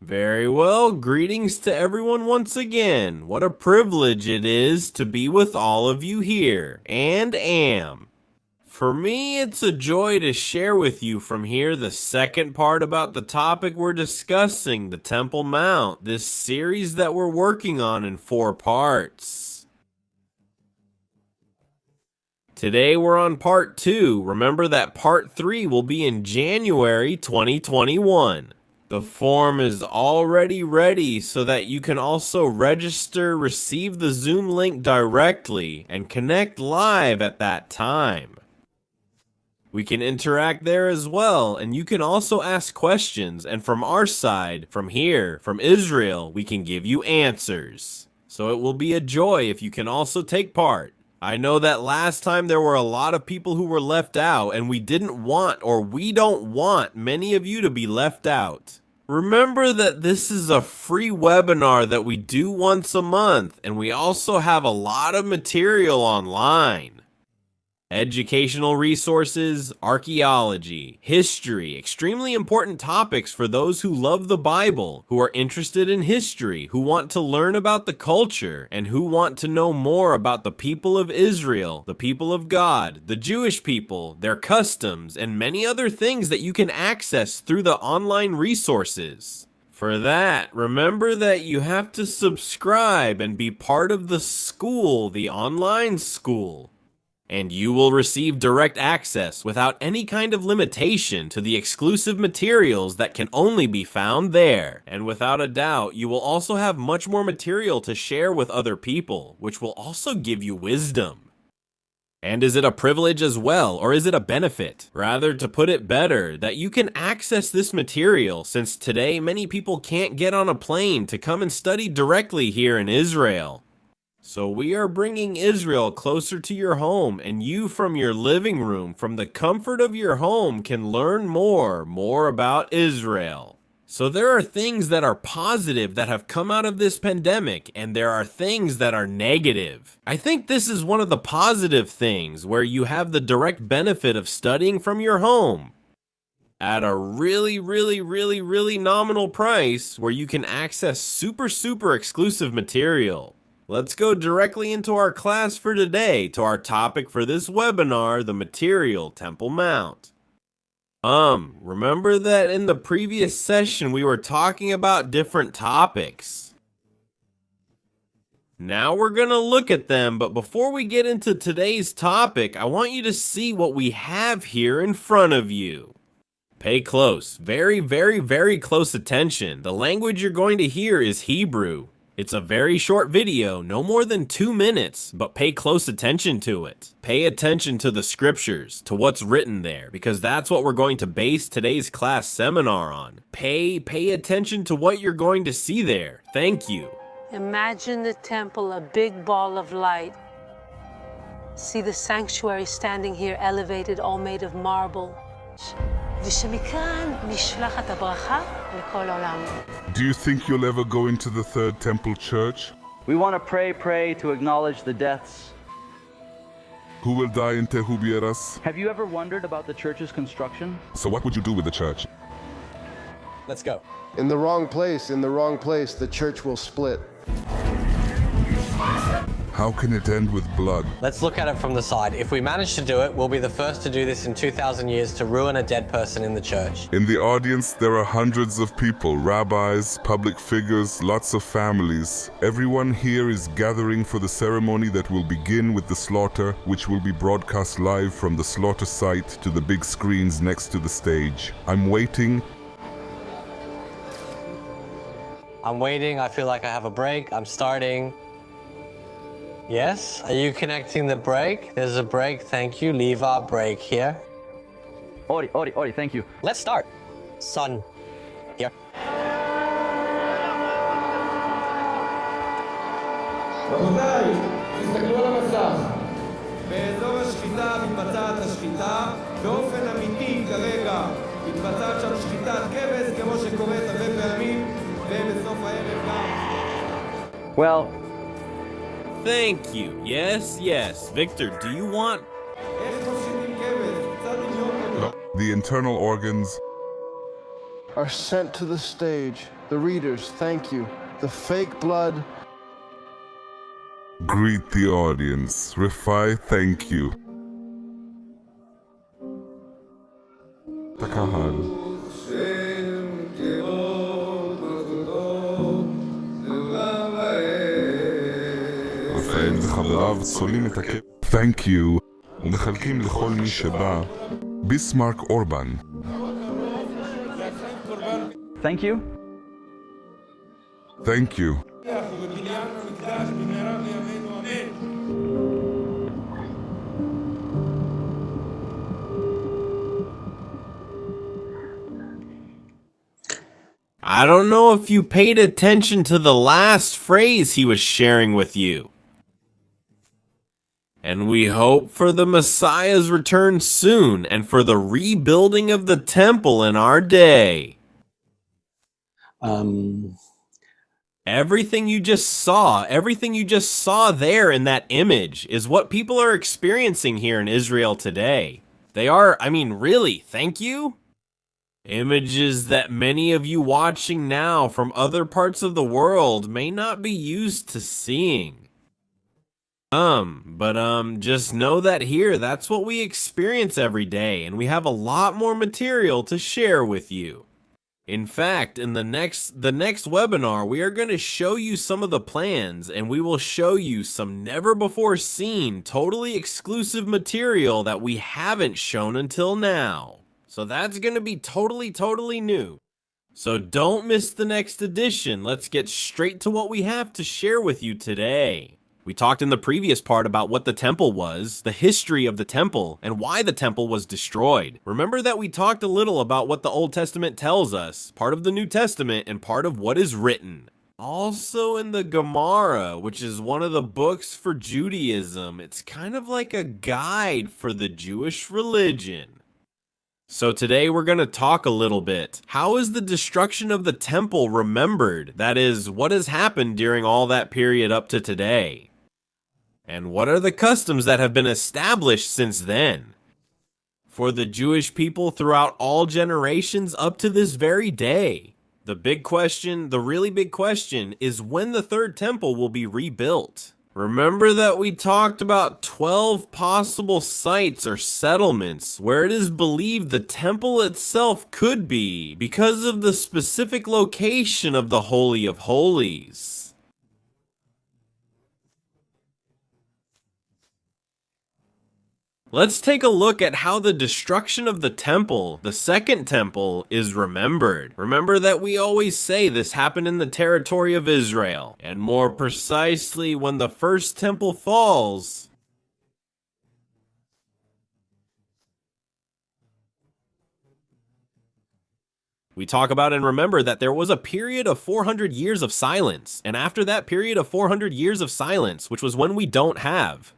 Very well, greetings to everyone once again. What a privilege it is to be with all of you here, and am. For me, it's a joy to share with you from here the second part about the topic we're discussing, the Temple Mount, this series that we're working on in 4 parts. Today we're on part 2. Remember that part 3 will be in January 2021. The form is already ready so that you can also register, receive the Zoom link directly, and connect live at that time. We can interact there as well, and you can also ask questions, and from our side, from here, from Israel, we can give you answers. So it will be a joy if you can also take part. I know that last time there were a lot of people who were left out, and we didn't want, or we don't want, many of you to be left out. Remember that this is a free webinar that we do once a month, and we also have a lot of material online. Educational resources, archaeology, history, extremely important topics for those who love the Bible, who are interested in history, who want to learn about the culture, and who want to know more about the people of Israel, the people of God, the Jewish people, their customs, and many other things that you can access through the online resources. For that, remember that you have to subscribe and be part of the school, the online school. And you will receive direct access without any kind of limitation to the exclusive materials that can only be found there. And without a doubt, you will also have much more material to share with other people, which will also give you wisdom. And is it a privilege as well, or is it a benefit? Rather, to put it better, that you can access this material, since today many people can't get on a plane to come and study directly here in Israel. So we are bringing Israel closer to your home, and you from your living room, from the comfort of your home, can learn more about Israel. So there are things that are positive that have come out of this pandemic, and there are things that are negative. I think this is one of the positive things, where you have the direct benefit of studying from your home at a really nominal price, where you can access super exclusive material. Let's go directly into our class for today, to our topic for this webinar, the material Temple Mount. Remember that in the previous session we were talking about different topics. Now we're gonna look at them, but before we get into today's topic, I want you to see what we have here in front of you. Pay close, very close attention. The language you're going to hear is Hebrew. It's a very short video, no more than 2 minutes, but pay close attention to it. Pay attention to the scriptures, to what's written there, because that's what we're going to base today's class seminar on. Pay attention to what you're going to see there. Thank you. Imagine the temple, a big ball of light. See the sanctuary standing here, elevated, all made of marble. Do you think you'll ever go into the third temple church? We want to pray to acknowledge the deaths. Who will die in Tehubieras? Have you ever wondered about the church's construction? So what would you do with the church? Let's go. In the wrong place, the church will split. How can it end with blood? Let's look at it from the side. If we manage to do it, we'll be the first to do this in 2,000 years to ruin a dead person in the church. In the audience, there are hundreds of people, rabbis, public figures, lots of families. Everyone here is gathering for the ceremony that will begin with the slaughter, which will be broadcast live from the slaughter site to the big screens next to the stage. I'm waiting. I feel like I have a break. I'm starting. Yes? Are you connecting the break? There's a break, thank you. Leave our break here. Ori, thank you. Let's start. Sun. Here. רבותיי, תסתכלו על המסך. באזור השחיטה מתבצעת השחיטה. באופן אמיתי כרגע מתבצעת שם שחיטת כבש, כמו שקורית הרבה פעמים, ובסוף הערב גם. Well, Thank you. Yes. Victor, do you want... The internal organs. are sent to the stage. The readers, thank you. The fake blood. Greet the audience. Rifai, thank you. Takahal. רפאל וחבריו צולים את הכיף. Thank you. ומחלקים לכל מי שבא. ביסמרק אורבן. Thank you. Thank you. I don't know if you paid attention to the last phrase he was sharing with you. And we hope for the Messiah's return soon and for the rebuilding of the temple in our day. Everything you just saw there in that image is what people are experiencing here in Israel today. They are, really, thank you? Images that many of you watching now from other parts of the world may not be used to seeing. Just know that here, that's what we experience every day, and we have a lot more material to share with you. In fact, in the next webinar, we are going to show you some of the plans, and we will show you some never before seen, totally exclusive material that we haven't shown until now. So that's going to be totally new. So don't miss the next edition. Let's get straight to what we have to share with you today. We talked in the previous part about what the temple was, the history of the temple, and why the temple was destroyed. Remember that we talked a little about what the Old Testament tells us, part of the New Testament, and part of what is written. Also in the Gemara, which is one of the books for Judaism, it's kind of like a guide for the Jewish religion. So today we're going to talk a little bit. How is the destruction of the temple remembered? That is, what has happened during all that period up to today? And what are the customs that have been established since then? For the Jewish people throughout all generations up to this very day. The really big question, is when the third temple will be rebuilt. Remember that we talked about 12 possible sites or settlements where it is believed the temple itself could be because of the specific location of the Holy of Holies. Let's take a look at how the destruction of the temple, the second temple, is remembered. Remember that we always say this happened in the territory of Israel, and more precisely when the first temple falls. We talk about and remember that there was a period of 400 years of silence, and after that period of 400 years of silence, which was when we don't have,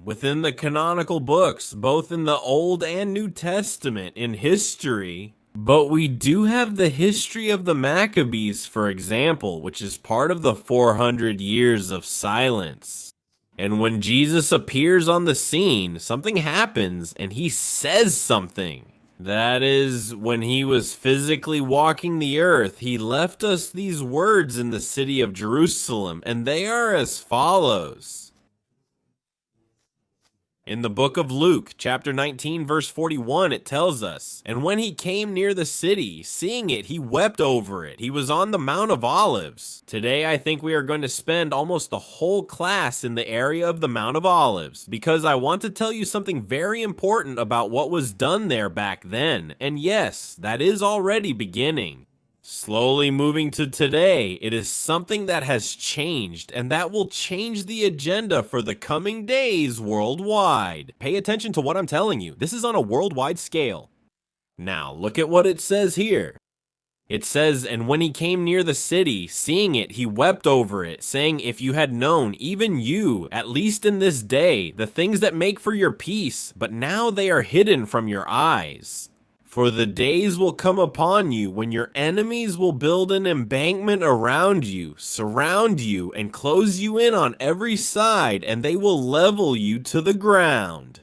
within the canonical books, both in the Old and New Testament, in history, but we do have the history of the Maccabees, for example, which is part of the 400 years of silence. And when Jesus appears on the scene, something happens, and he says something. That is, when he was physically walking the earth, he left us these words in the city of Jerusalem, and they are as follows. In the book of Luke, chapter 19, verse 41, it tells us, "And when he came near the city, seeing it, he wept over it. He was on the Mount of Olives." Today, I think we are going to spend almost the whole class in the area of the Mount of Olives, because I want to tell you something very important about what was done there back then. And yes, that is already beginning. Slowly moving to today, it is something that has changed, and that will change the agenda for the coming days worldwide. Pay attention to what I'm telling you. This is on a worldwide scale. Now, look at what it says here. It says, "And when he came near the city, seeing it, he wept over it, saying, if you had known, even you, at least in this day, the things that make for your peace, but now they are hidden from your eyes. For the days will come upon you when your enemies will build an embankment around you, surround you, and close you in on every side, and they will level you to the ground."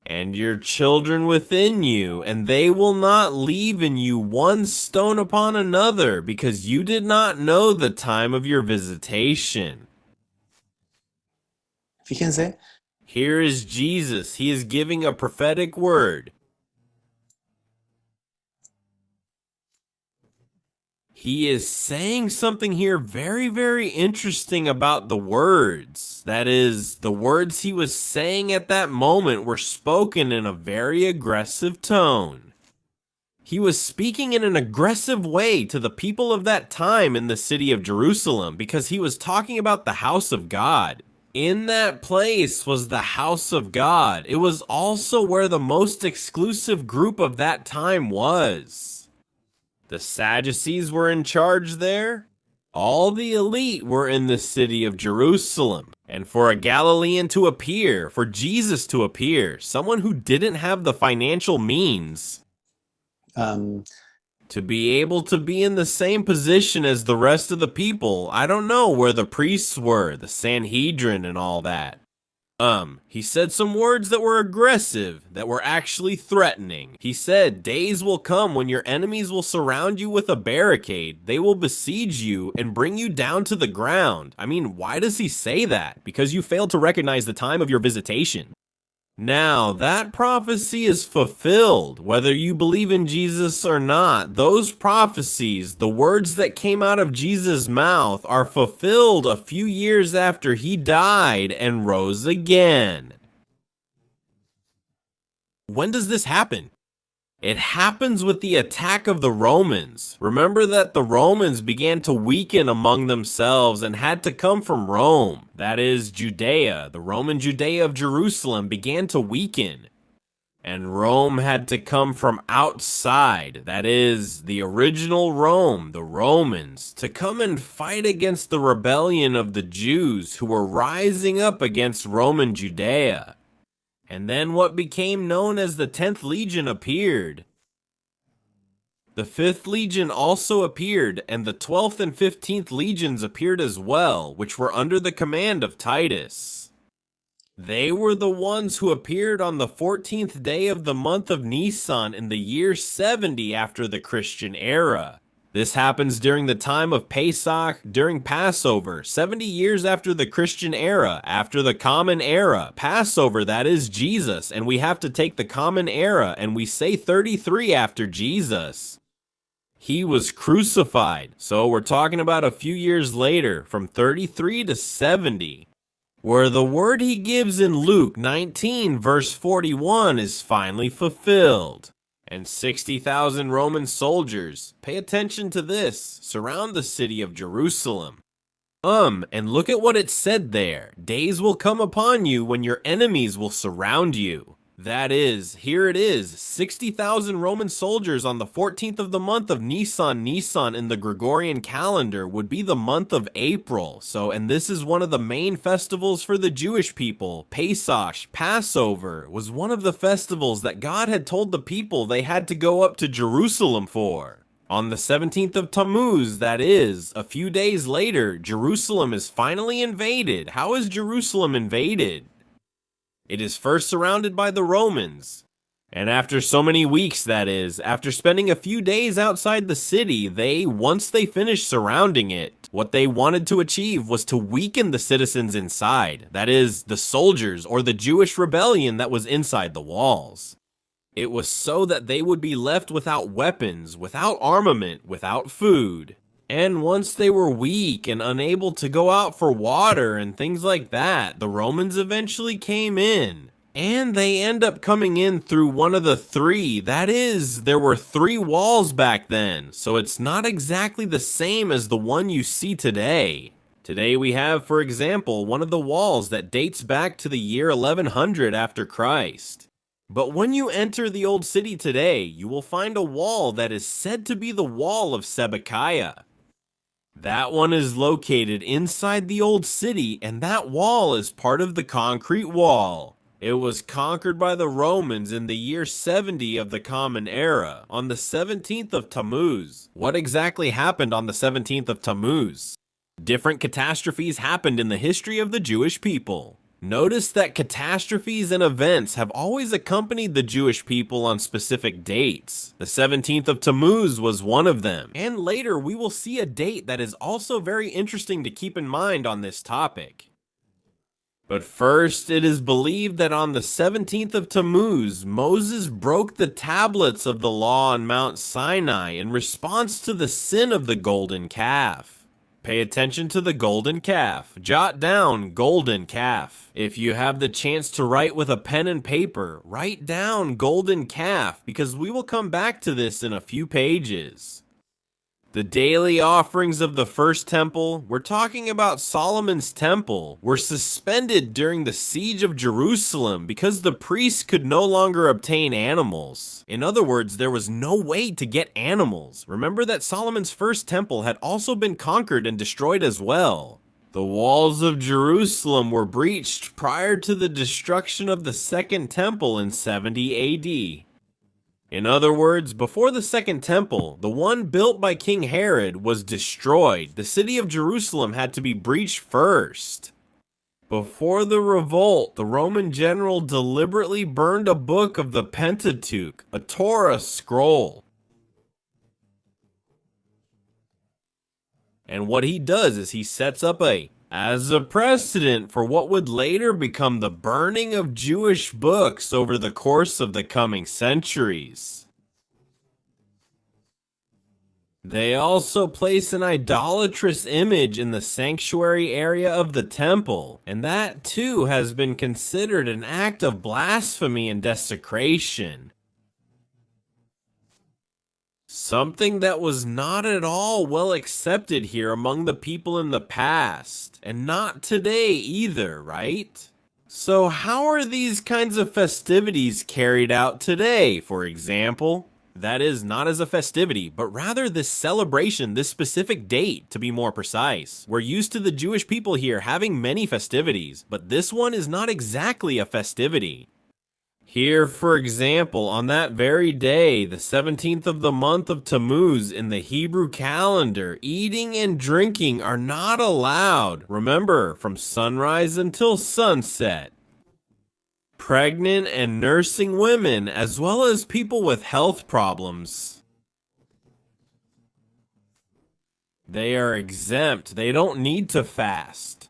and your children within you, and they will not leave in you one stone upon another, because you did not know the time of your visitation. Fíjense, Here is Jesus. He is giving a prophetic word. He is saying something here very, very interesting about the words. That is, the words he was saying at that moment were spoken in a very aggressive tone. He was speaking in an aggressive way to the people of that time in the city of Jerusalem because he was talking about the house of God. In that place was the house of God. It was also where the most exclusive group of that time was. The Sadducees were in charge there. All the elite were in the city of Jerusalem. And for a Galilean to appear, for Jesus to appear, someone who didn't have the financial means to be able to be in the same position as the rest of the people. I don't know where the priests were, the Sanhedrin and all that. He said some words that were aggressive, that were actually threatening. He said, days will come when your enemies will surround you with a barricade. They will besiege you and bring you down to the ground. I mean, why does he say that? Because you failed to recognize the time of your visitation. Now, that prophecy is fulfilled, whether you believe in Jesus or not. Those prophecies, the words that came out of Jesus' mouth, are fulfilled a few years after he died and rose again. When does this happen? It happens with the attack of the Romans. Remember that the Romans began to weaken among themselves and had to come from Rome. That is, Judea. The Roman Judea of Jerusalem began to weaken. And Rome had to come from outside. That is, the original Rome, the Romans, to come and fight against the rebellion of the Jews who were rising up against Roman Judea. And then what became known as the 10th Legion appeared. The 5th Legion also appeared, and the 12th and 15th Legions appeared as well, which were under the command of Titus. They were the ones who appeared on the 14th day of the month of Nisan in the year 70 after the Christian era. This happens during the time of Pesach, during Passover, 70 years after the Christian era, after the Common Era. Passover, that is Jesus, and we have to take the Common Era, and we say 33 after Jesus. He was crucified, so we're talking about a few years later, from 33 to 70, where the word he gives in Luke 19, verse 41 is finally fulfilled. And 60,000 Roman soldiers, pay attention to this, surround the city of Jerusalem. And look at what it said there. Days will come upon you when your enemies will surround you. That is, here it is, 60,000 Roman soldiers on the 14th of the month of Nisan. Nisan in the Gregorian calendar would be the month of April. And this is one of the main festivals for the Jewish people. Pesach, Passover, was one of the festivals that God had told the people they had to go up to Jerusalem for. On the 17th of Tammuz, that is, a few days later, Jerusalem is finally invaded. How is Jerusalem invaded? It is first surrounded by the Romans, and after so many weeks, that is, after spending a few days outside the city, once they finished surrounding it, what they wanted to achieve was to weaken the citizens inside, that is, the soldiers or the Jewish rebellion that was inside the walls. It was so that they would be left without weapons, without armament, without food. And once they were weak and unable to go out for water and things like that, the Romans eventually came in. And they end up coming in through one of the three. That is, there were 3 walls back then, so it's not exactly the same as the one you see today. Today we have, for example, one of the walls that dates back to the year 1100 after Christ. But when you enter the old city today, you will find a wall that is said to be the wall of Sebekiah. That one is located inside the old city, and that wall is part of the concrete wall. It was conquered by the Romans in the year 70 of the Common Era, on the 17th of Tammuz. What exactly happened on the 17th of Tammuz? Different catastrophes happened in the history of the Jewish people. Notice that catastrophes and events have always accompanied the Jewish people on specific dates. The 17th of Tammuz was one of them, and later we will see a date that is also very interesting to keep in mind on this topic. But first, it is believed that on the 17th of Tammuz, Moses broke the tablets of the law on Mount Sinai in response to the sin of the golden calf. Pay attention to the golden calf. Jot down golden calf. If you have the chance to write with a pen and paper, write down golden calf because we will come back to this in a few pages. The daily offerings of the first temple, we're talking about Solomon's temple, were suspended during the siege of Jerusalem because the priests could no longer obtain animals. In other words, there was no way to get animals. Remember that Solomon's first temple had also been conquered and destroyed as well. The walls of Jerusalem were breached prior to the destruction of the second temple in 70 AD. In other words, before the second temple, the one built by King Herod, was destroyed. The city of Jerusalem had to be breached first. Before the revolt, the Roman general deliberately burned a book of the Pentateuch, a Torah scroll. And what he does is he sets up as a precedent for what would later become the burning of Jewish books over the course of the coming centuries. They also place an idolatrous image in the sanctuary area of the temple, and that too has been considered an act of blasphemy and desecration. Something that was not at all well accepted here among the people in the past, and not today either, right? So how are these kinds of festivities carried out today, for example? That is, not as a festivity, but rather this celebration, this specific date, to be more precise. We're used to the Jewish people here having many festivities, but this one is not exactly a festivity. Here, for example, on that very day, the 17th of the month of Tammuz in the Hebrew calendar, eating and drinking are not allowed. Remember, from sunrise until sunset. Pregnant and nursing women, as well as people with health problems, they are exempt. They don't need to fast.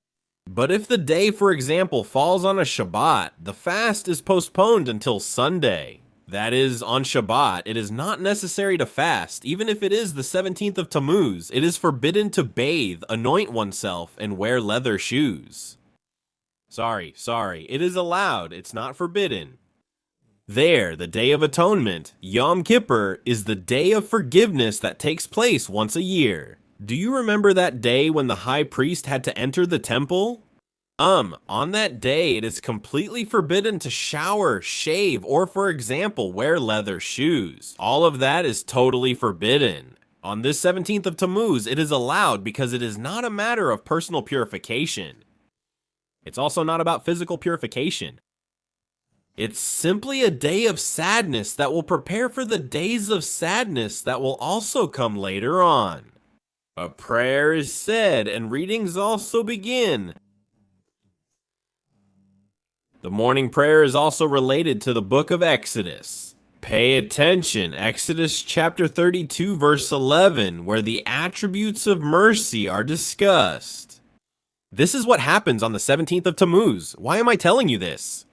But if the day, for example, falls on a Shabbat, the fast is postponed until Sunday. That is, on Shabbat, it is not necessary to fast. Even if it is the 17th of Tammuz, it is forbidden to bathe, anoint oneself, and wear leather shoes. Sorry, it is allowed, it's not forbidden. There, the Day of Atonement, Yom Kippur, is the day of forgiveness that takes place once a year. Do you remember that day when the high priest had to enter the temple? On that day, it is completely forbidden to shower, shave, or for example, wear leather shoes. All of that is totally forbidden. On this 17th of Tammuz, it is allowed because it is not a matter of personal purification. It's also not about physical purification. It's simply a day of sadness that will prepare for the days of sadness that will also come later on. A prayer is said and readings also begin. The morning prayer is also related to the book of Exodus. Pay attention, Exodus chapter 32 verse 11, where the attributes of mercy are discussed. This is what happens on the 17th of Tammuz. Why am I telling you this?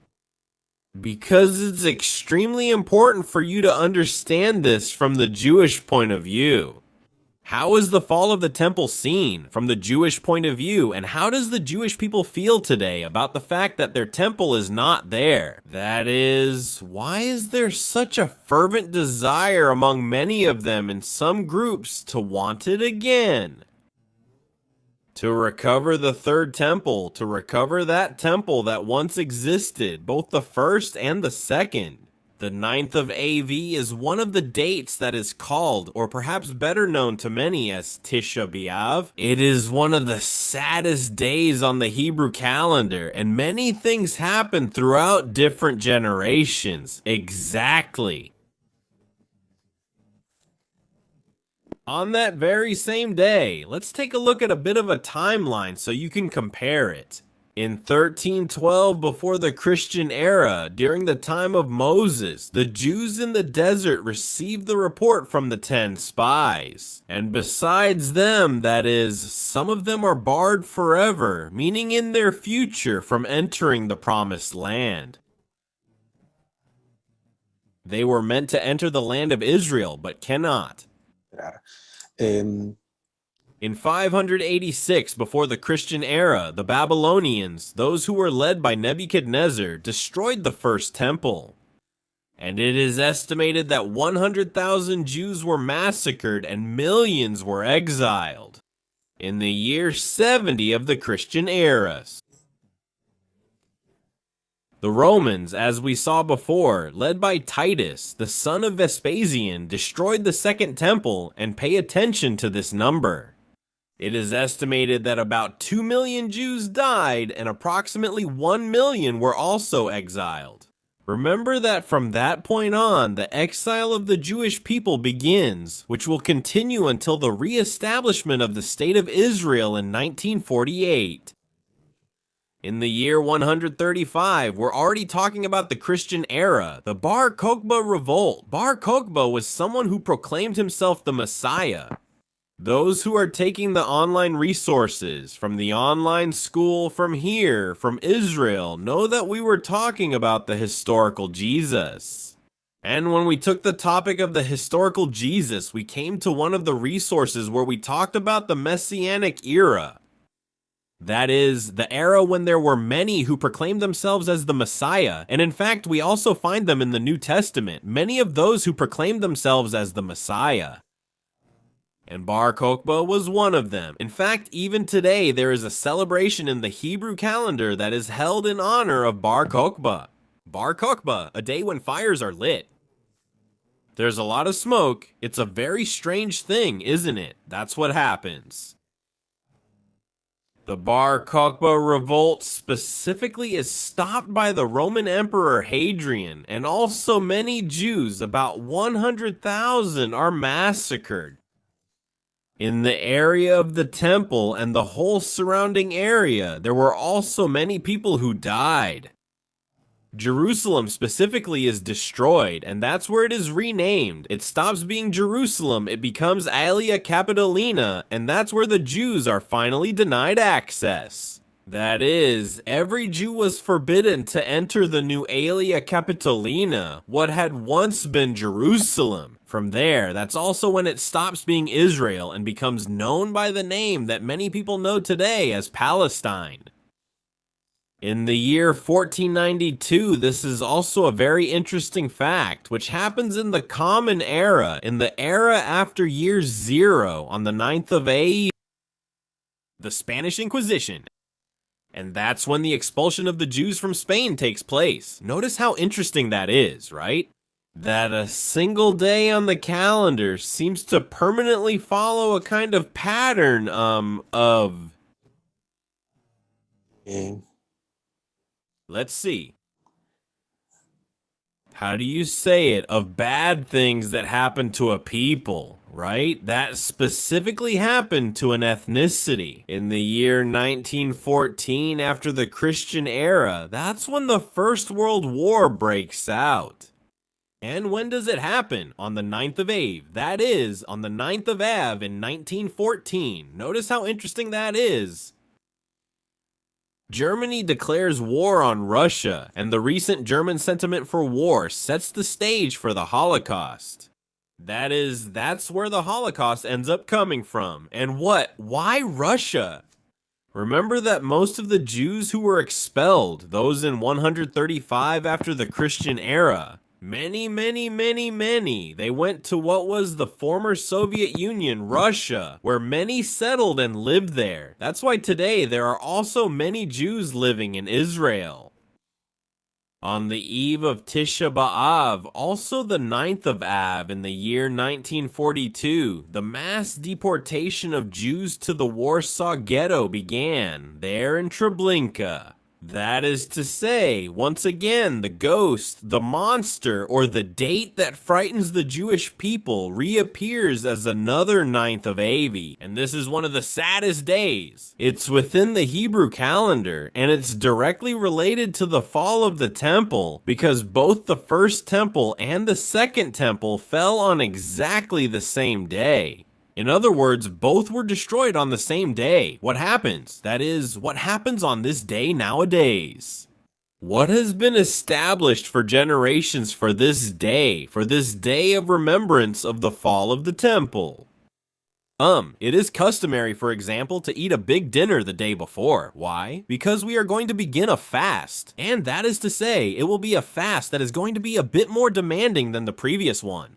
Because it's extremely important for you to understand this from the Jewish point of view. How is the fall of the temple seen from the Jewish point of view, and how does the Jewish people feel today about the fact that their temple is not there? That is, why is there such a fervent desire among many of them in some groups to want it again? To recover the third temple, to recover that temple that once existed, both the first and the second. The 9th of AV is one of the dates that is called, or perhaps better known to many as Tisha B'Av. It is one of the saddest days on the Hebrew calendar, and many things happen throughout different generations. Exactly. On that very same day, let's take a look at a bit of a timeline so you can compare it. In 1312, before the Christian era, during the time of Moses, the Jews in the desert received the report from the 10 spies. And besides them, that is, some of them are barred forever, meaning in their future, from entering the promised land. They were meant to enter the land of Israel, but cannot. In 586 before the Christian era, the Babylonians, those who were led by Nebuchadnezzar, destroyed the first temple. And it is estimated that 100,000 Jews were massacred and millions were exiled in the year 70 of the Christian era. The Romans, as we saw before, led by Titus, the son of Vespasian, destroyed the second temple, and pay attention to this number. It is estimated that about 2 million Jews died and approximately 1 million were also exiled. Remember that from that point on, the exile of the Jewish people begins, which will continue until the re-establishment of the State of Israel in 1948. In the year 135, we're already talking about the Christian era, the Bar Kokhba revolt. Bar Kokhba was someone who proclaimed himself the Messiah. Those who are taking the online resources from the online school from here, from Israel, know that we were talking about the historical Jesus. And when we took the topic of the historical Jesus, we came to one of the resources where we talked about the Messianic era. That is, the era when there were many who proclaimed themselves as the Messiah, and in fact we also find them in the New Testament, many of those who proclaimed themselves as the Messiah. And Bar Kokhba was one of them. In fact, even today there is a celebration in the Hebrew calendar that is held in honor of Bar Kokhba. Bar Kokhba, a day when fires are lit. There's a lot of smoke. It's a very strange thing, isn't it? That's what happens. The Bar Kokhba revolt specifically is stopped by the Roman Emperor Hadrian, and also many Jews, about 100,000, are massacred. In the area of the temple and the whole surrounding area, there were also many people who died. Jerusalem specifically is destroyed, and that's where it is renamed. It stops being Jerusalem, it becomes Aelia Capitolina, and that's where the Jews are finally denied access. That is, every Jew was forbidden to enter the new Aelia Capitolina, what had once been Jerusalem. From there, that's also when it stops being Israel and becomes known by the name that many people know today as Palestine. In the year 1492, this is also a very interesting fact, which happens in the Common Era, in the era after year 0, on the 9th of Av, the Spanish Inquisition. And that's when the expulsion of the Jews from Spain takes place. Notice how interesting that is, right? That a single day on the calendar seems to permanently follow a kind of pattern, of... Let's see. How do you say it? Of bad things that happen to a people, right? That specifically happened to an ethnicity. In the year 1914, after the Christian era, that's when the First World War breaks out. And when does it happen? On the 9th of Av. That is, on the 9th of Av in 1914. Notice how interesting that is. Germany declares war on Russia, and the recent German sentiment for war sets the stage for the Holocaust. That's where the Holocaust ends up coming from. And what? Why Russia? Remember that most of the Jews who were expelled, those in 135 after the Christian era, many, they went to what was the former Soviet Union, Russia, where many settled and lived there. That's why today there are also many Jews living in Israel. On the eve of Tisha B'Av, also the 9th of Av in the year 1942, the mass deportation of Jews to the Warsaw Ghetto began, there in Treblinka. That is to say, once again, the ghost, the monster, or the date that frightens the Jewish people reappears as another 9th of Avi, and this is one of the saddest days. It's within the Hebrew calendar, and it's directly related to the fall of the temple, because both the first temple and the second temple fell on exactly the same day. In other words, both were destroyed on the same day. What happens? That is, what happens on this day nowadays? What has been established for generations for this day of remembrance of the fall of the temple? It is customary, for example, to eat a big dinner the day before. Why? Because we are going to begin a fast. And that is to say, it will be a fast that is going to be a bit more demanding than the previous one.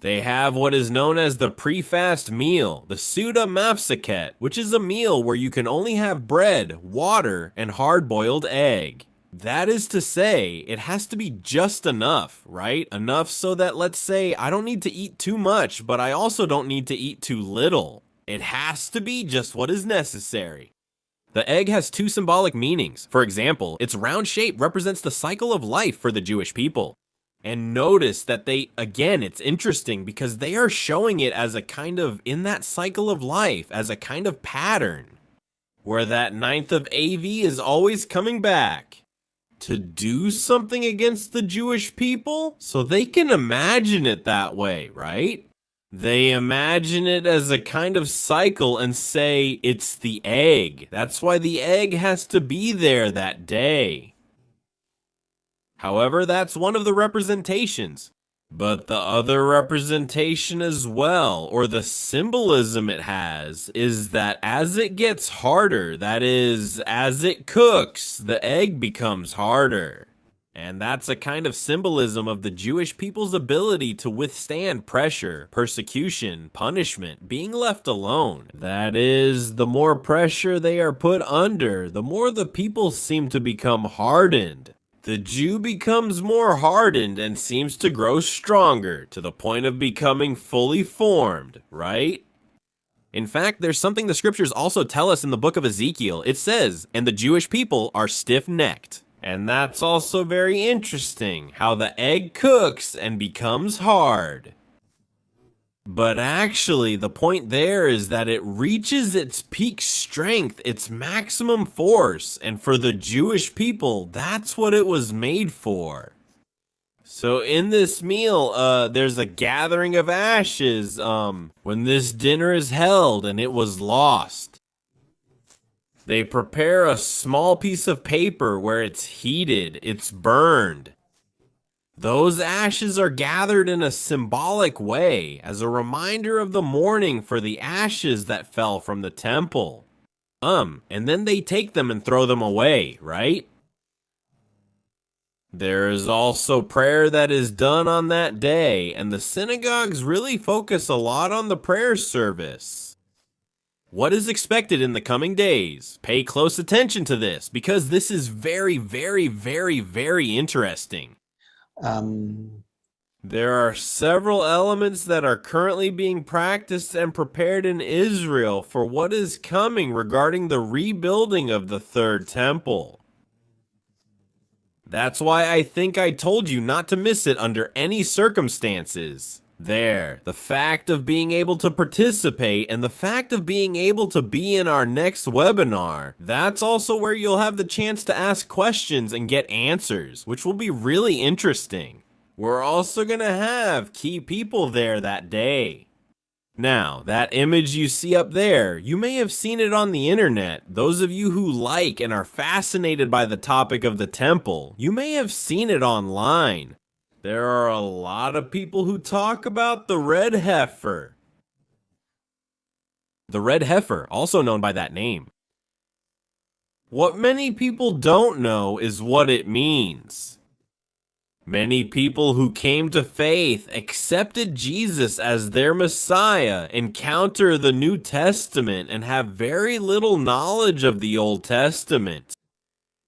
They have what is known as the pre-fast meal, the Suda Mafsaket, which is a meal where you can only have bread, water, and hard-boiled egg. That is to say, it has to be just enough, right? Enough so that, let's say, I don't need to eat too much, but I also don't need to eat too little. It has to be just what is necessary. The egg has two symbolic meanings. For example, its round shape represents the cycle of life for the Jewish people. And notice that it's interesting because they are showing it as a kind of, in that cycle of life, as a kind of pattern, where that 9th of Av is always coming back to do something against the Jewish people, so they can imagine it that way, right? They imagine it as a kind of cycle and say, it's the egg. That's why the egg has to be there that day. However, that's one of the representations. But the other representation as well, or the symbolism it has, is that as it gets harder, that is, as it cooks, the egg becomes harder. And that's a kind of symbolism of the Jewish people's ability to withstand pressure, persecution, punishment, being left alone. That is, the more pressure they are put under, the more the people seem to become hardened. The Jew becomes more hardened and seems to grow stronger to the point of becoming fully formed, right? In fact, there's something the scriptures also tell us in the book of Ezekiel. It says, and the Jewish people are stiff-necked. And that's also very interesting, how the egg cooks and becomes hard. But actually, the point there is that it reaches its peak strength, its maximum force, and for the Jewish people, that's what it was made for. So in this meal, there's a gathering of ashes, when this dinner is held and it was lost. They prepare a small piece of paper where it's heated, it's burned. Those ashes are gathered in a symbolic way as a reminder of the mourning for the ashes that fell from the temple. And then they take them and throw them away, right? There is also prayer that is done on that day, and the synagogues really focus a lot on the prayer service. What is expected in the coming days? Pay close attention to this, because this is very, very, very, very interesting. There are several elements that are currently being practiced and prepared in Israel for what is coming regarding the rebuilding of the third temple. That's why I think I told you not to miss it under any circumstances. There, the fact of being able to participate and the fact of being able to be in our next webinar, that's also where you'll have the chance to ask questions and get answers, which will be really interesting. We're also going to have key people there that day. Now, that image you see up there, you may have seen it on the internet. Those of you who like and are fascinated by the topic of the temple, you may have seen it online. There are a lot of people who talk about the red heifer. The red heifer, also known by that name. What many people don't know is what it means. Many people who came to faith, accepted Jesus as their Messiah, encounter the New Testament, and have very little knowledge of the Old Testament.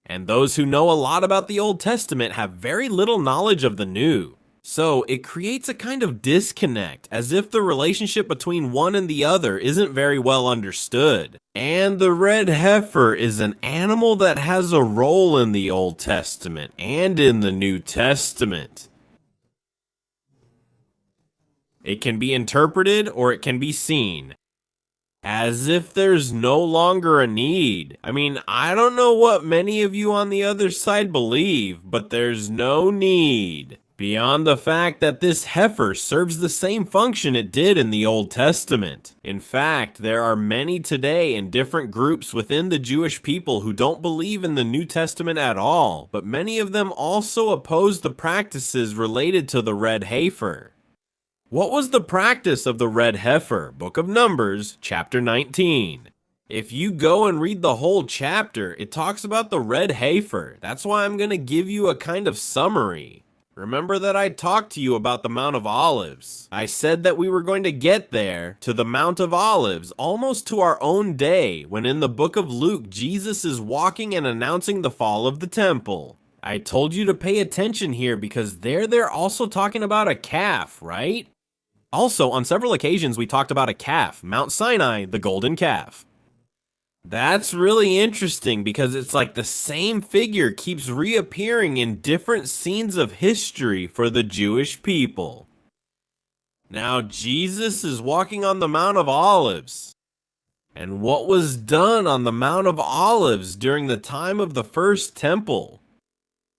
And those who know a lot about the Old Testament have very little knowledge of the New. So it creates a kind of disconnect, as if the relationship between one and the other isn't very well understood. And the red heifer is an animal that has a role in the Old Testament and in the New Testament. It can be interpreted or it can be seen as if there's no longer a need. I mean, I don't know what many of you on the other side believe, but there's no need. Beyond the fact that this heifer serves the same function it did in the Old Testament. In fact, there are many today in different groups within the Jewish people who don't believe in the New Testament at all, but many of them also oppose the practices related to the red heifer. What was the practice of the red heifer? Book of Numbers, chapter 19. If you go and read the whole chapter, it talks about the red heifer. That's why I'm going to give you a kind of summary. Remember that I talked to you about the Mount of Olives. I said that we were going to get there, to the Mount of Olives, almost to our own day, when in the book of Luke, Jesus is walking and announcing the fall of the temple. I told you to pay attention here because they're also talking about a calf, right? Also, on several occasions we talked about a calf, Mount Sinai, the golden calf. That's really interesting because it's like the same figure keeps reappearing in different scenes of history for the Jewish people. Now, Jesus is walking on the Mount of Olives. And what was done on the Mount of Olives during the time of the first temple?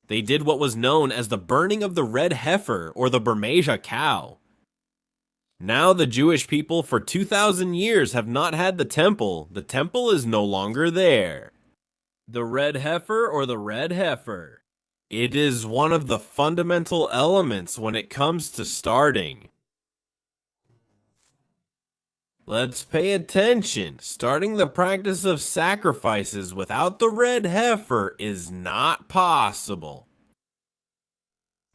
They did what was known as the burning of the red heifer or the Bermeja cow. Now the Jewish people for 2,000 years have not had the temple. The temple is no longer there. The red heifer or the red heifer. It is one of the fundamental elements when it comes to starting. Let's pay attention. Starting the practice of sacrifices without the red heifer is not possible.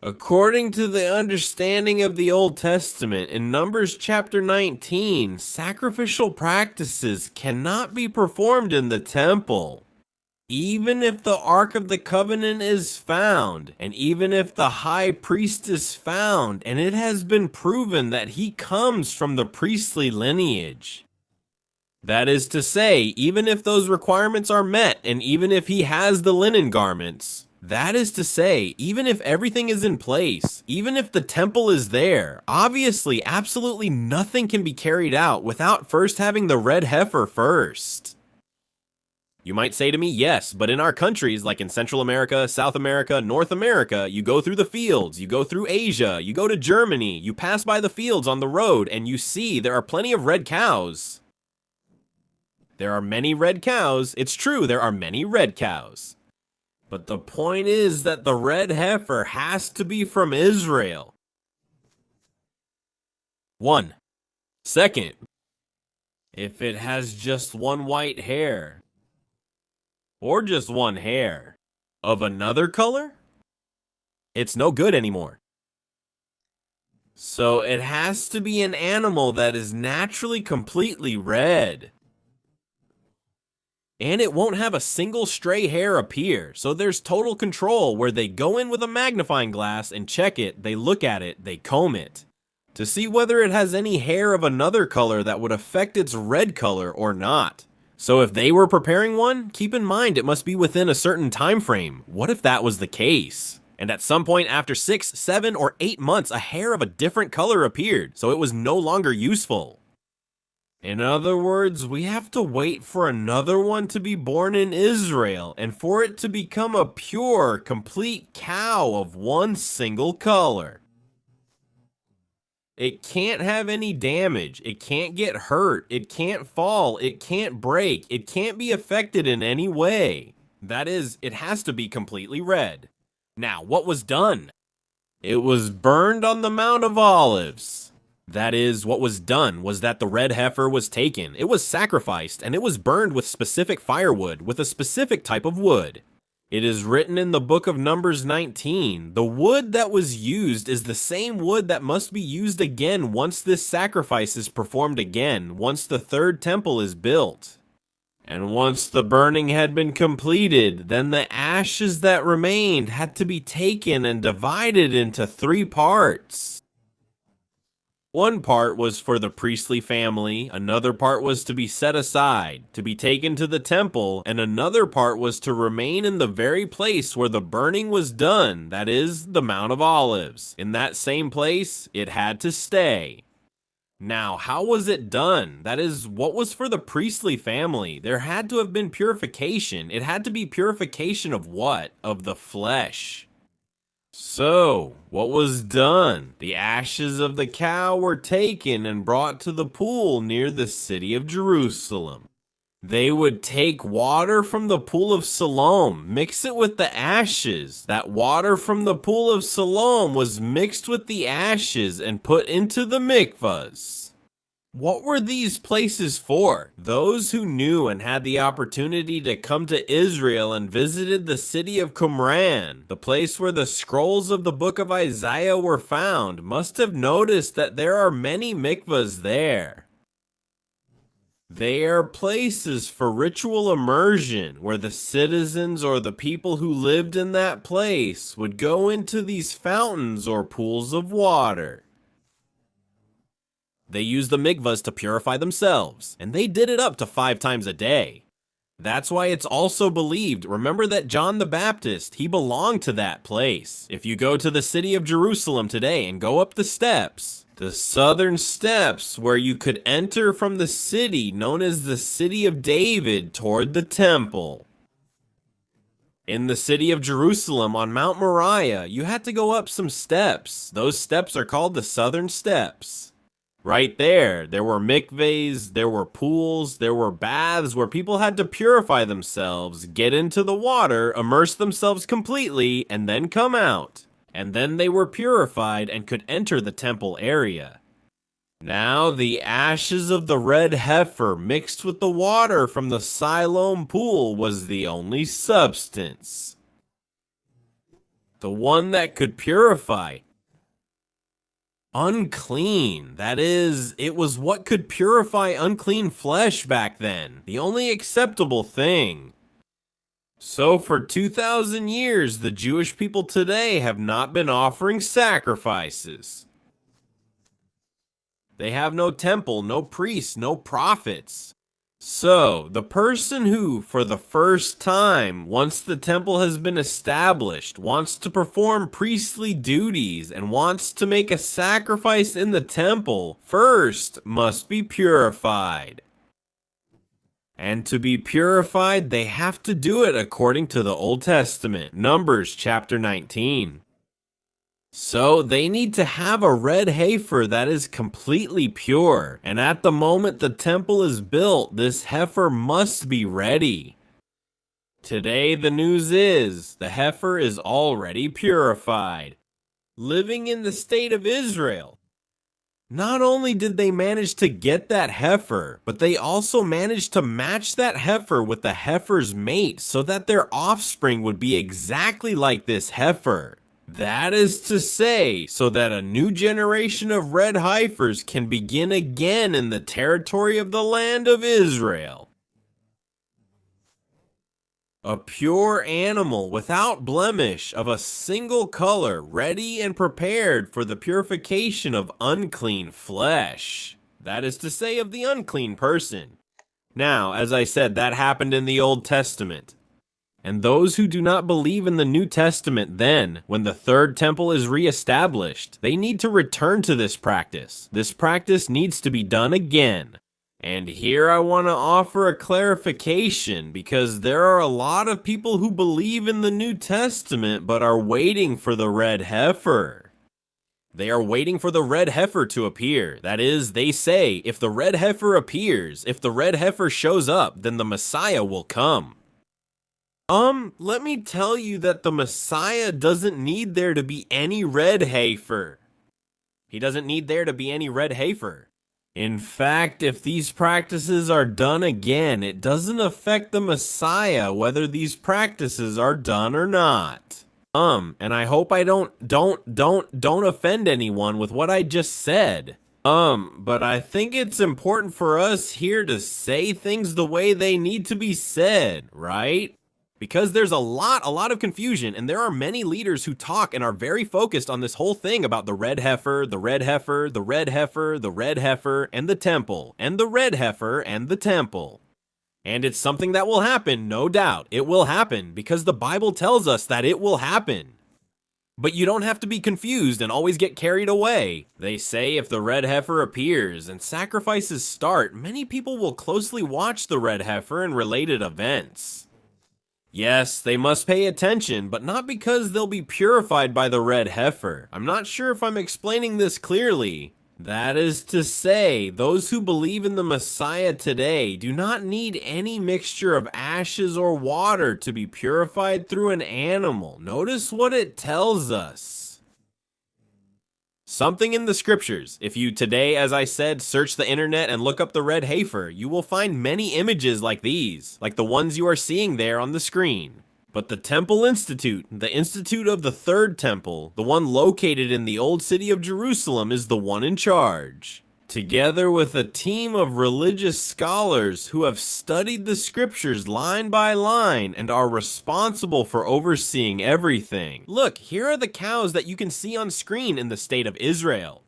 According to the understanding of the Old Testament, in Numbers chapter 19, sacrificial practices cannot be performed in the temple. Even if the Ark of the Covenant is found, and even if the high priest is found, and it has been proven that he comes from the priestly lineage. That is to say, even if those requirements are met, and even if he has the linen garments, that is to say, even if everything is in place, even if the temple is there, obviously absolutely nothing can be carried out without first having the red heifer first. You might say to me, yes, but in our countries like in Central America, South America, North America, you go through the fields, you go through Asia, you go to Germany, you pass by the fields on the road, and you see there are plenty of red cows. There are many red cows. It's true, there are many red cows. But the point is that the red heifer has to be from Israel. 1. Second, if it has just one white hair, or just one hair, of another color, it's no good anymore. So it has to be an animal that is naturally completely red. And it won't have a single stray hair appear, so there's total control where they go in with a magnifying glass and check it, they look at it, they comb it, to see whether it has any hair of another color that would affect its red color or not. So if they were preparing one, keep in mind it must be within a certain time frame. What if that was the case? And at some point after 6, 7, or 8 months, a hair of a different color appeared, so it was no longer useful. In other words, we have to wait for another one to be born in Israel and for it to become a pure, complete cow of one single color. It can't have any damage, it can't get hurt, it can't fall, it can't break, it can't be affected in any way. That is, it has to be completely red. Now, what was done? It was burned on the Mount of Olives. That is, what was done was that the red heifer was taken, it was sacrificed, and it was burned with specific firewood, with a specific type of wood. It is written in the book of Numbers 19, the wood that was used is the same wood that must be used again once this sacrifice is performed again, once the third temple is built. And once the burning had been completed, then the ashes that remained had to be taken and divided into 3 parts. One part was for the priestly family, another part was to be set aside, to be taken to the temple, and another part was to remain in the very place where the burning was done, that is, the Mount of Olives. In that same place, it had to stay. Now, how was it done? That is, what was for the priestly family? There had to have been purification. It had to be purification of what? Of the flesh. So, what was done? The ashes of the cow were taken and brought to the pool near the city of Jerusalem. They would take water from the pool of Siloam, mix it with the ashes. That water from the pool of Siloam was mixed with the ashes and put into the mikvahs. What were these places for? Those who knew and had the opportunity to come to Israel and visited the city of Qumran, the place where the scrolls of the book of Isaiah were found, must have noticed that there are many mikvahs there. They are places for ritual immersion, where the citizens or the people who lived in that place would go into these fountains or pools of water. They used the mikvahs to purify themselves, and they did it up to 5 times a day. That's why it's also believed, remember that John the Baptist, he belonged to that place. If you go to the city of Jerusalem today and go up the steps, the southern steps where you could enter from the city known as the City of David toward the temple. In the city of Jerusalem on Mount Moriah, you had to go up some steps. Those steps are called the southern steps. Right there were mikvahs, there were pools, there were baths where people had to purify themselves, get into the water, immerse themselves completely, and then come out. And then they were purified and could enter the temple area. Now the ashes of the red heifer mixed with the water from the Siloam pool was the only substance. The one that could purify. Unclean, that is, it was what could purify unclean flesh back then, the only acceptable thing. So for 2,000 years, the Jewish people today have not been offering sacrifices. They have no temple, no priests, no prophets. So, the person who, for the first time, once the temple has been established, wants to perform priestly duties and wants to make a sacrifice in the temple, first must be purified. And to be purified, they have to do it according to the Old Testament, Numbers chapter 19. So they need to have a red heifer that is completely pure, and at the moment the temple is built, this heifer must be ready. Today the news is, the heifer is already purified, living in the state of Israel. Not only did they manage to get that heifer, but they also managed to match that heifer with the heifer's mate so that their offspring would be exactly like this heifer. That is to say, so that a new generation of red heifers can begin again in the territory of the land of Israel. A pure animal without blemish of a single color, ready and prepared for the purification of unclean flesh. That is to say, of the unclean person. Now, as I said, that happened in the Old Testament. And those who do not believe in the New Testament then, when the third temple is reestablished, they need to return to this practice. This practice needs to be done again. And here I want to offer a clarification, because there are a lot of people who believe in the New Testament but are waiting for the red heifer. They are waiting for the red heifer to appear. That is, they say, if the red heifer appears, if the red heifer shows up, then the Messiah will come. Let me tell you that the Messiah doesn't need there to be any red heifer. He doesn't need there to be any red heifer. In fact, if these practices are done again, it doesn't affect the Messiah whether these practices are done or not. And I hope I don't offend anyone with what I just said. But I think it's important for us here to say things the way they need to be said, right? Because there's a lot of confusion, and there are many leaders who talk and are very focused on this whole thing about the red heifer, the red heifer, the red heifer, the red heifer, and the temple, and the red heifer, and the temple. And it's something that will happen, no doubt. It will happen, because the Bible tells us that it will happen. But you don't have to be confused and always get carried away. They say if the red heifer appears and sacrifices start, many people will closely watch the red heifer and related events. Yes, they must pay attention, but not because they'll be purified by the red heifer. I'm not sure if I'm explaining this clearly. That is to say, those who believe in the Messiah today do not need any mixture of ashes or water to be purified through an animal. Notice what it tells us. Something in the scriptures. If you today, as I said, search the internet and look up the red heifer, you will find many images like these, like the ones you are seeing there on the screen. But the Temple Institute, the Institute of the Third Temple, the one located in the old city of Jerusalem, is the one in charge. Together with a team of religious scholars who have studied the scriptures line by line and are responsible for overseeing everything. Look, here are the cows that you can see on screen in the state of Israel.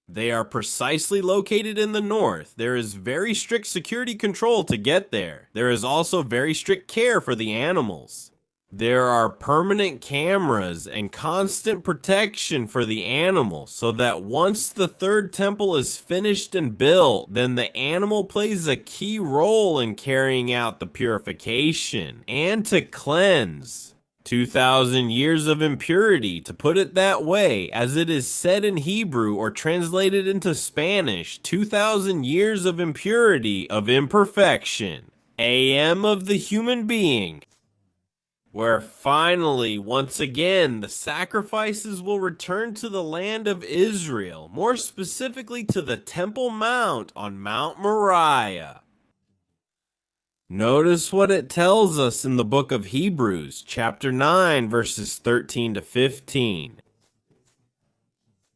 They are precisely located in the north. There is very strict security control to get there. There is also very strict care for the animals. There are permanent cameras and constant protection for the animals so that once the third temple is finished and built, then the animal plays a key role in carrying out the purification and to cleanse. 2,000 years of impurity, to put it that way, as it is said in Hebrew or translated into Spanish, 2,000 years of impurity, of imperfection, am of the human being, where finally, once again, the sacrifices will return to the land of Israel, more specifically to the Temple Mount on Mount Moriah. Notice what it tells us in the book of Hebrews, chapter 9, verses 13 to 15.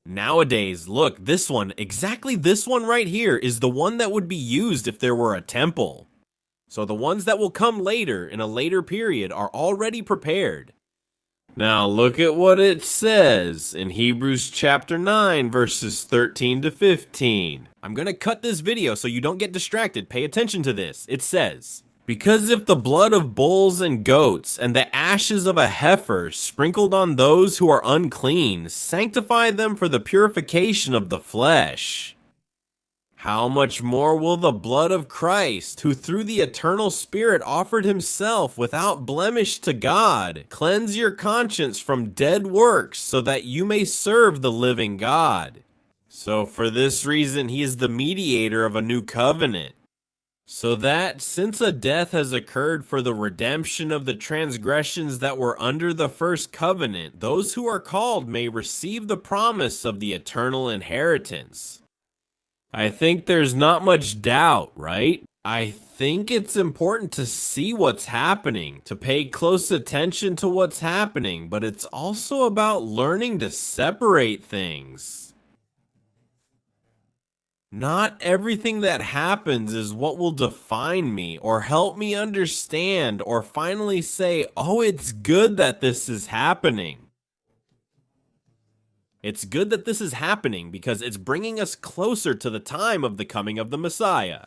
Nowadays, look, this one, exactly this one right here, is the one that would be used if there were a temple. So the ones that will come later, in a later period, are already prepared. Now look at what it says in Hebrews chapter 9, verses 13 to 15. I'm going to cut this video so you don't get distracted. Pay attention to this. It says, "Because if the blood of bulls and goats and the ashes of a heifer sprinkled on those who are unclean sanctify them for the purification of the flesh, how much more will the blood of Christ, who through the eternal Spirit offered himself without blemish to God, cleanse your conscience from dead works so that you may serve the living God? So for this reason he is the mediator of a new covenant, so that since a death has occurred for the redemption of the transgressions that were under the first covenant, those who are called may receive the promise of the eternal inheritance." I think there's not much doubt, right? I think it's important to see what's happening, to pay close attention to what's happening, but it's also about learning to separate things. Not everything that happens is what will define me or help me understand or finally say, oh, it's good that this is happening. It's good that this is happening because it's bringing us closer to the time of the coming of the Messiah.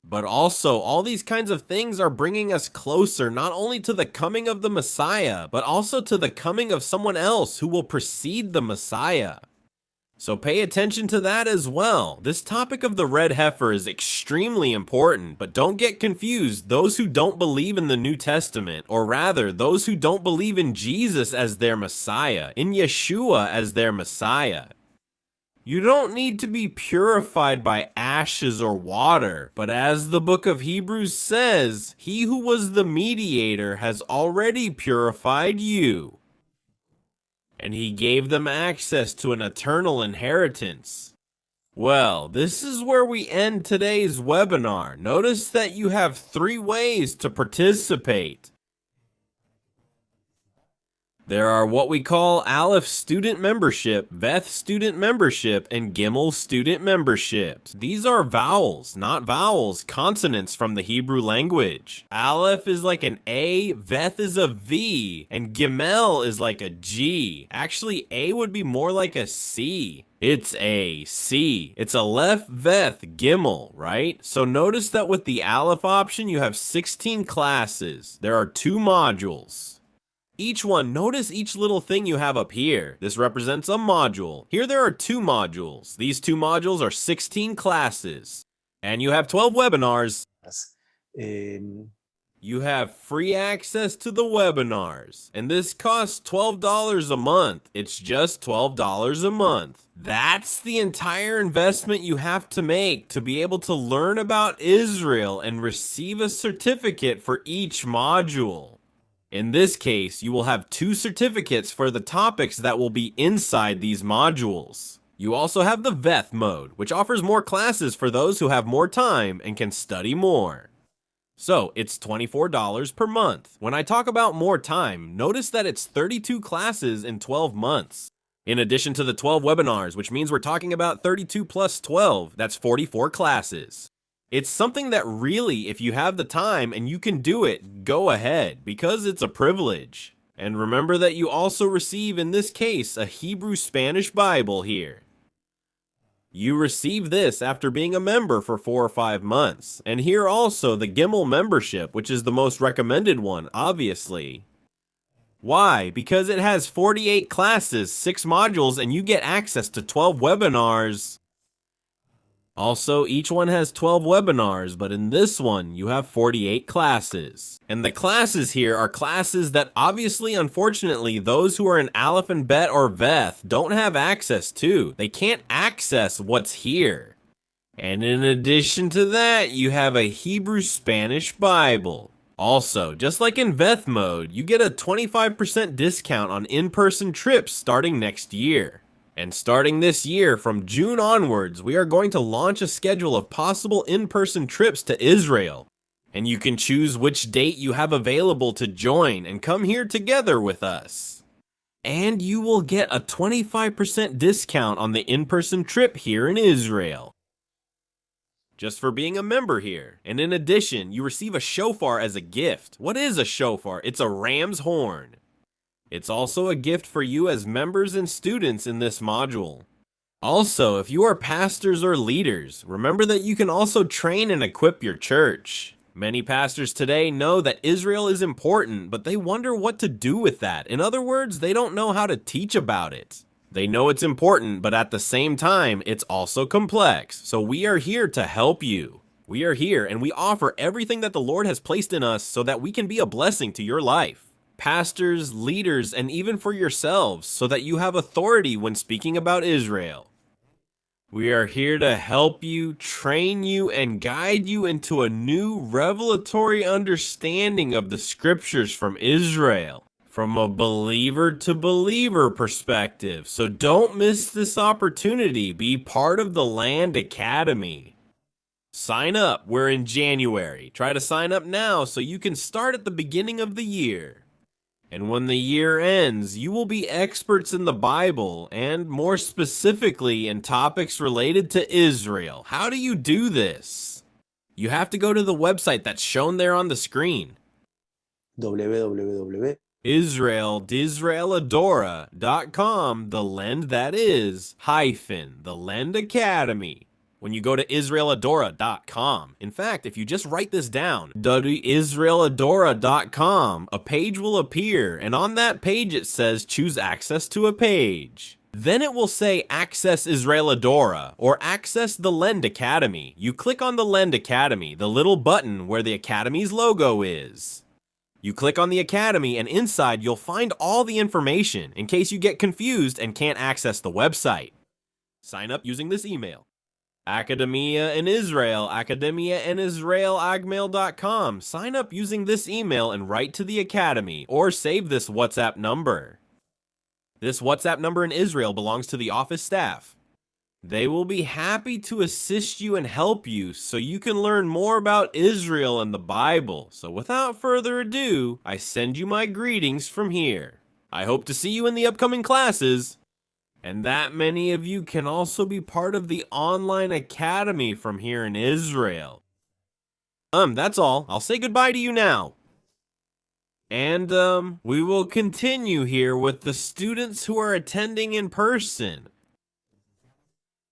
But also, all these kinds of things are bringing us closer not only to the coming of the Messiah, but also to the coming of someone else who will precede the Messiah. So pay attention to that as well. This topic of the red heifer is extremely important, but don't get confused. Those who don't believe in the New Testament, or rather, those who don't believe in Jesus as their Messiah, in Yeshua as their Messiah, you don't need to be purified by ashes or water, but as the book of Hebrews says, he who was the mediator has already purified you. And he gave them access to an eternal inheritance. Well, this is where we end today's webinar. Notice that you have 3 ways to participate. There are what we call Aleph student membership, Veth student membership, and Gimel student memberships. These are vowels, not vowels, consonants from the Hebrew language. Aleph is like an A, Veth is a V, and Gimel is like a G. Actually, A would be more like a C. It's a C. It's Aleph, Veth, Gimel, right? So notice that with the Aleph option, you have 16 classes. There are 2 modules. Each one, notice each little thing you have up here. This represents a module. Here there are 2 modules. These 2 modules are 16 classes. And you have 12 webinars. You have free access to the webinars. And this costs $12 a month. It's just $12 a month. That's the entire investment you have to make to be able to learn about Israel and receive a certificate for each module. In this case, you will have 2 certificates for the topics that will be inside these modules. You also have the Veth mode, which offers more classes for those who have more time and can study more. So, it's $24 per month. When I talk about more time, notice that it's 32 classes in 12 months. In addition to the 12 webinars, which means we're talking about 32 plus 12, that's 44 classes. It's something that really, if you have the time and you can do it, go ahead, because it's a privilege. And remember that you also receive, in this case, a Hebrew-Spanish Bible here. You receive this after being a member for 4 or 5 months. And here also the Gimel membership, which is the most recommended one, obviously. Why? Because it has 48 classes, 6 modules, and you get access to 12 webinars. Also, each one has 12 webinars, but in this one, you have 48 classes. And the classes here are classes that obviously, unfortunately, those who are in Aleph and Bet or Veth don't have access to. They can't access what's here. And in addition to that, you have a Hebrew-Spanish Bible. Also, just like in Veth mode, you get a 25% discount on in-person trips starting next year. And starting this year, from June onwards, we are going to launch a schedule of possible in-person trips to Israel. And you can choose which date you have available to join and come here together with us. And you will get a 25% discount on the in-person trip here in Israel, just for being a member here. And in addition, you receive a shofar as a gift. What is a shofar? It's a ram's horn. It's also a gift for you as members and students in this module. Also, if you are pastors or leaders, remember that you can also train and equip your church. Many pastors today know that Israel is important, but they wonder what to do with that. In other words, they don't know how to teach about it. They know it's important, but at the same time, it's also complex. So we are here to help you. We are here and we offer everything that the Lord has placed in us so that we can be a blessing to your life. Pastors, leaders, and even for yourselves, so that you have authority when speaking about Israel. We are here to help you, train you, and guide you into a new revelatory understanding of the scriptures from Israel, from a believer to believer perspective. So don't miss this opportunity. Be part of the Land Academy. Sign up. We're in January. Try to sign up now so you can start at the beginning of the year. And when the year ends, you will be experts in the Bible, and more specifically in topics related to Israel. How do you do this? You have to go to the website that's shown there on the screen. Disraeladora.com, the lend that is, hyphen, the Lend Academy. When you go to Israeladora.com, in fact, if you just write this down, Israeladora.com, a page will appear, and on that page it says choose access to a page. Then it will say access Israeladora, or access the Lend Academy. You click on the Lend Academy, the little button where the Academy's logo is. You click on the Academy, and inside you'll find all the information in case you get confused and can't access the website. Sign up using this email. Academia in Israel, academiainIsraelagmail.com. Sign up using this email and write to the Academy, or save this WhatsApp number. This WhatsApp number in Israel belongs to the office staff. They will be happy to assist you and help you so you can learn more about Israel and the Bible. So without further ado, I send you my greetings from here. I hope to see you in the upcoming classes. And that many of you can also be part of the online academy from here in Israel. That's all. I'll say goodbye to you now. And, we will continue here with the students who are attending in person.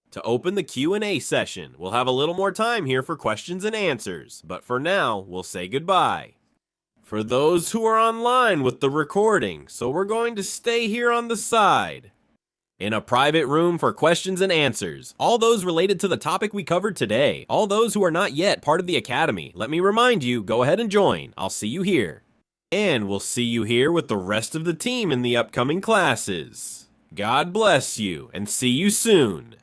To open the Q&A session, we'll have a little more time here for questions and answers, but for now, we'll say goodbye. For those who are online with the recording, so we're going to stay here on the side. In a private room for questions and answers, all those related to the topic we covered today, all those who are not yet part of the Academy, let me remind you, go ahead and join. I'll see you here. And we'll see you here with the rest of the team in the upcoming classes. God bless you, and see you soon.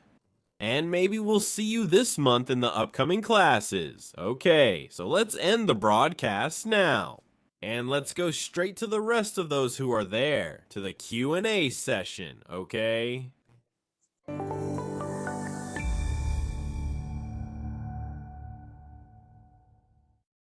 And maybe we'll see you this month in the upcoming classes. Okay, so let's end the broadcast now. And let's go straight to the rest of those who are there, to the Q&A session, okay?